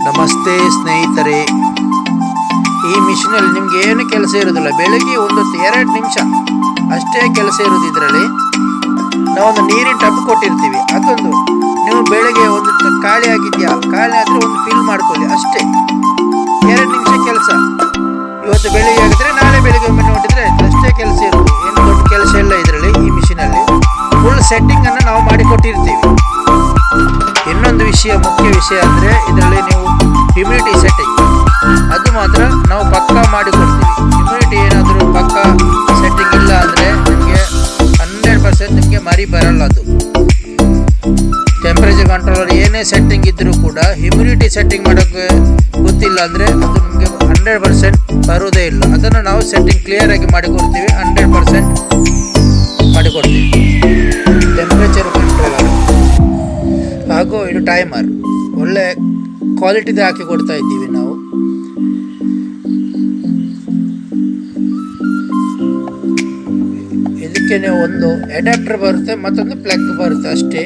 ನಮಸ್ತೆ ಸ್ನೇಹಿತರೆ, ಈ ಮಿಷಿನಲ್ಲಿ ನಿಮ್ಗೆ ಏನು ಕೆಲಸ ಇರೋದಿಲ್ಲ. ಬೆಳಗ್ಗೆ 2 ನಿಮಿಷ ಅಷ್ಟೇ ಕೆಲಸ ಇರೋದು. ಇದರಲ್ಲಿ ನಾವೊಂದು ನೀರಿನ ಟಬ್ ಕೊಟ್ಟಿರ್ತೀವಿ. ಅದೊಂದು ನೀವು ಬೆಳಗ್ಗೆ ಒಂದು ಖಾಲಿ ಆಗಿದೆಯಾ, ಖಾಲಿ ಆದರೆ ಒಂದು ಫಿಲ್ ಮಾಡ್ಕೊಳ್ಳಿ ಅಷ್ಟೇ. 2 ನಿಮಿಷ ಕೆಲಸ. ಇವತ್ತು ಬೆಳಿಗ್ಗೆ ಆಗಿದ್ರೆ ನಾಳೆ ಬೆಳಿಗ್ಗೆ ಒಮ್ಮೆ ನೋಡಿದರೆ ಆಯ್ತು. ಅಷ್ಟೇ ಕೆಲಸ ಇರೋದು. ಏನು ದೊಡ್ಡ ಕೆಲಸ ಇಲ್ಲ ಇದರಲ್ಲಿ. ಈ ಮಿಷಿನಲ್ಲಿ ಫುಲ್ ಸೆಟ್ಟಿಂಗನ್ನು ನಾವು ಮಾಡಿಕೊಟ್ಟಿರ್ತೀವಿ. ಇನ್ನೊಂದು ವಿಷಯ, ಮುಖ್ಯ ವಿಷಯ ಅಂದರೆ ಇದರಲ್ಲಿ ನೀವು ಹ್ಯುಮಿಡಿಟಿ ಸೆಟ್ಟಿಂಗ್ ಅದು ಮಾತ್ರ ನಾವು ಪಕ್ಕಾ ಮಾಡಿಕೊಡ್ತೀವಿ. ಹ್ಯುಮಿಡಿಟಿ ಏನಾದರೂ ಪಕ್ಕಾ ಸೆಟ್ಟಿಂಗ್ ಇಲ್ಲ ಅಂದರೆ ನಿಮಗೆ 100% ನಿಮಗೆ ಮರಿ ಬರಲ್ಲ. ಅದು ಟೆಂಪ್ರೇಚರ್ ಕಂಟ್ರೋಲರ್ ಏನೇ ಸೆಟ್ಟಿಂಗ್ ಇದ್ದರೂ ಕೂಡ ಹ್ಯುಮಿಡಿಟಿ ಸೆಟ್ಟಿಂಗ್ ಮಾಡೋಕ್ಕೆ ಗೊತ್ತಿಲ್ಲ ಅಂದರೆ ಅದು ನಿಮಗೆ 100% ಬರೋದೇ ಇಲ್ಲ. ಅದನ್ನು ನಾವು ಸೆಟ್ಟಿಂಗ್ ಕ್ಲಿಯರಾಗಿ ಮಾಡಿಕೊಡ್ತೀವಿ. 100% ಮಾಡಿಕೊಡ್ತೀವಿ. ಟೆಂಪ್ರೇಚರ್ ಕಂಟ್ರೋಲರ್ ಹಾಗೂ ಇದು ಟೈಮರ್ ಒಳ್ಳೆ ಕ್ವಾಲಿಟಿದು ಹಾಕಿ ಕೊಡ್ತಾ ಇದ್ದೀವಿ ನಾವು. ಇದಕ್ಕೆ ನೀವು ಒಂದು ಅಡ್ಯಾಪ್ಟರ್ ಬರುತ್ತೆ, ಮತ್ತೊಂದು ಪ್ಲಗ್ ಬರುತ್ತೆ ಅಷ್ಟೇ.